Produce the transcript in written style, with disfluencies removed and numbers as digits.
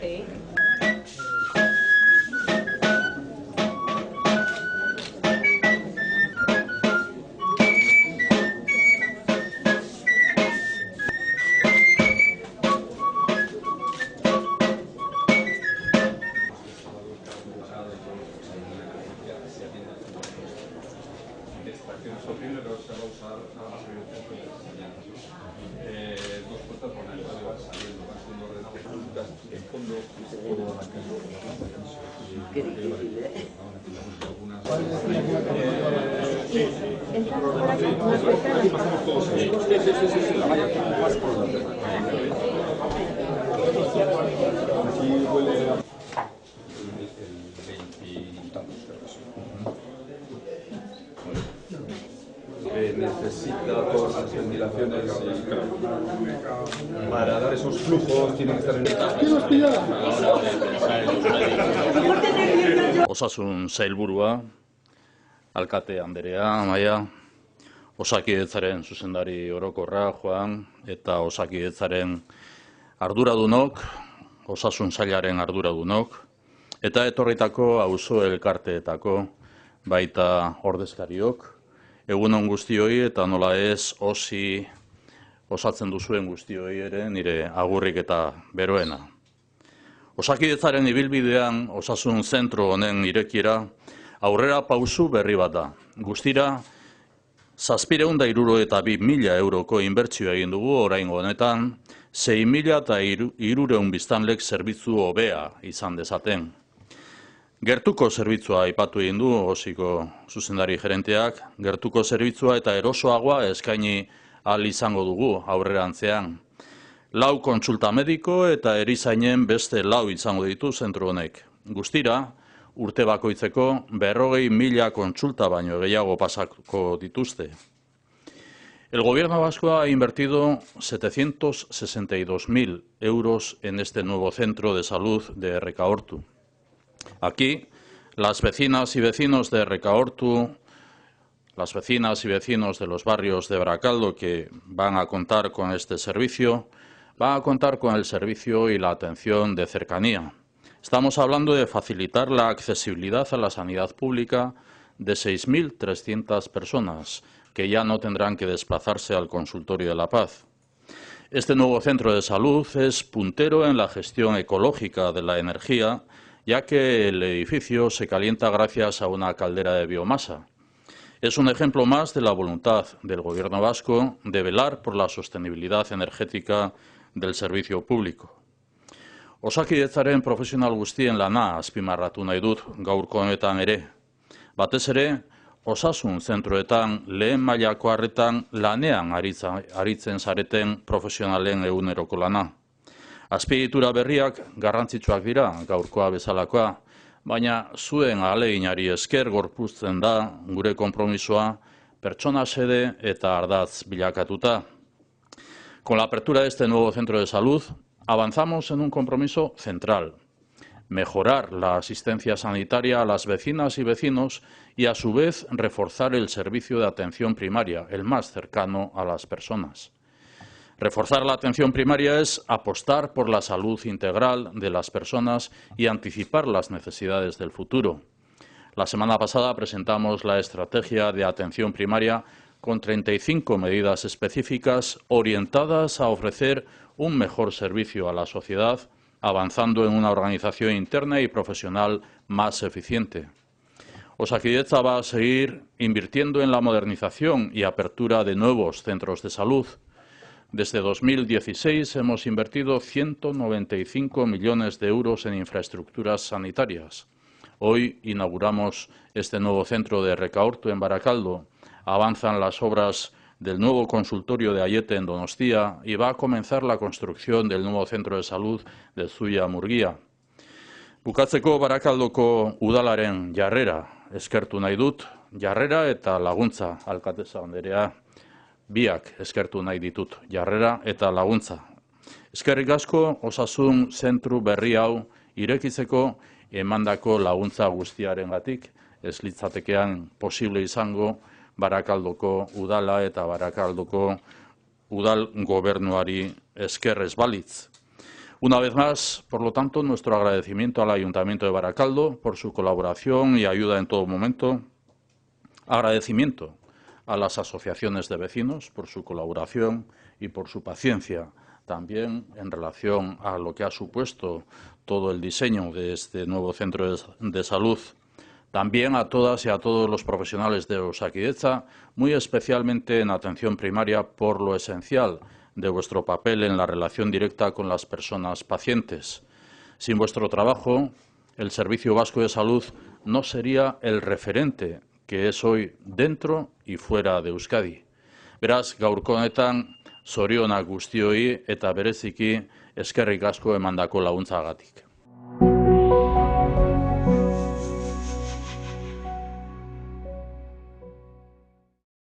Sí. Qué difícil, ¿eh? Necesita todas las ventilaciones para dar esos flujos, tiene que estar en... Osasun sailburua, alkate Anderea, Amaia, Osakidetzaren zuzendari orokorra, Joan, eta Osakidetzaren arduradunok, osasun sailaren arduradunok, eta etorritako auzo elkarteetako baita ordezkariok, egunon guztioi eta nola ez osatzen duzuen guztioi ere nire agurrik eta beroena. Osakidetzaren ibilbidean osasun zentro honen irekiera aurrera pausu berri bat da. Guztira 762.000 euroko inbertsioa egin dugu oraingo honetan, 6.300 biztanlek zerbitzu hobea izan dezaten. Gertuko zerbitzua aipatu egin du Osiko zuzendari gerenteak, gertuko zerbitzua eta erosoagoa eskaini ahal izango dugu aurrerantzean. 4 kontsulta mediko eta erizainen beste 4 izango ditu zentro honek. Guztira, urte bakoitzeko 40.000 kontsulta baino gehiago pasako dituzte. El Gobierno vasco ha invertido 762.000 euros en este nuevo centro de salud de Errekaortu. Aquí, las vecinas y vecinos de Errekaortu, las vecinas y vecinos de los barrios de Barakaldo que van a contar con este servicio, van a contar con el servicio y la atención de cercanía. Estamos hablando de facilitar la accesibilidad a la sanidad pública de 6.300 personas que ya no tendrán que desplazarse al consultorio de La Paz. Este nuevo centro de salud es puntero en la gestión ecológica de la energía, ya que el edificio se calienta gracias a una caldera de biomasa. Es un ejemplo más de la voluntad del Gobierno vasco de velar por la sostenibilidad energética del servicio público. Osakidetzaren profesional guztien lana azpimarratu nahi dut gaurko honetan ere. Batez ere, osasun zentroetan lehen mailako arretan lanean aritzen zareten profesionalen eguneroko lana. Azpiegitura berriak garrantzitsuak dira gaurkoa bezalakoa, baina zuen ahaleginari esker gorpuzten da gure konpromisoa pertsona xede eta ardatz bilakatuta. Con la apertura de este nuevo centro de salud, avanzamos en un compromiso central: mejorar la asistencia sanitaria a las vecinas y vecinos y, a su vez, reforzar el servicio de atención primaria, el más cercano a las personas. Reforzar la atención primaria es apostar por la salud integral de las personas y anticipar las necesidades del futuro. La semana pasada presentamos la estrategia de atención primaria con 35 medidas específicas orientadas a ofrecer un mejor servicio a la sociedad, avanzando en una organización interna y profesional más eficiente. Osakidetza va a seguir invirtiendo en la modernización y apertura de nuevos centros de salud. Desde 2016 hemos invertido 195 millones de euros en infraestructuras sanitarias. Hoy inauguramos este nuevo centro de Errekaortu en Barakaldo. Avanzan las obras del nuevo consultorio de Aiete en Donostia y va a comenzar la construcción del nuevo centro de salud de Zuia Murgia. Bukatzeko Barakaldoko udalaren jarrera eskertu nahi dut, jarrera eta laguntza, alkateza anderea. Biak eskertu nahi ditut, jarrera eta laguntza. Eskerrik asko osasun zentru berri hau irekitzeko emandako laguntza guztiarengatik, ez litzatekean posible izango Barakaldoko udala eta Barakaldoko udal gobernuari esker ez balitz. Una vez más, por lo tanto, nuestro agradecimiento al Ayuntamiento de Baracaldo por su colaboración y ayuda en todo momento. Agradecimiento a las asociaciones de vecinos por su colaboración y por su paciencia, también en relación a lo que ha supuesto todo el diseño de este nuevo centro de salud. También a todas y a todos los profesionales de Osakidetza, muy especialmente en atención primaria, por lo esencial de vuestro papel en la relación directa con las personas pacientes. Sin vuestro trabajo, el Servicio Vasco de Salud no sería el referente que es hoy dentro y fuera de Euskadi. Beraz, gaurko honetan, zorionak guztioi eta bereziki eskerrik asko emandako laguntzagatik.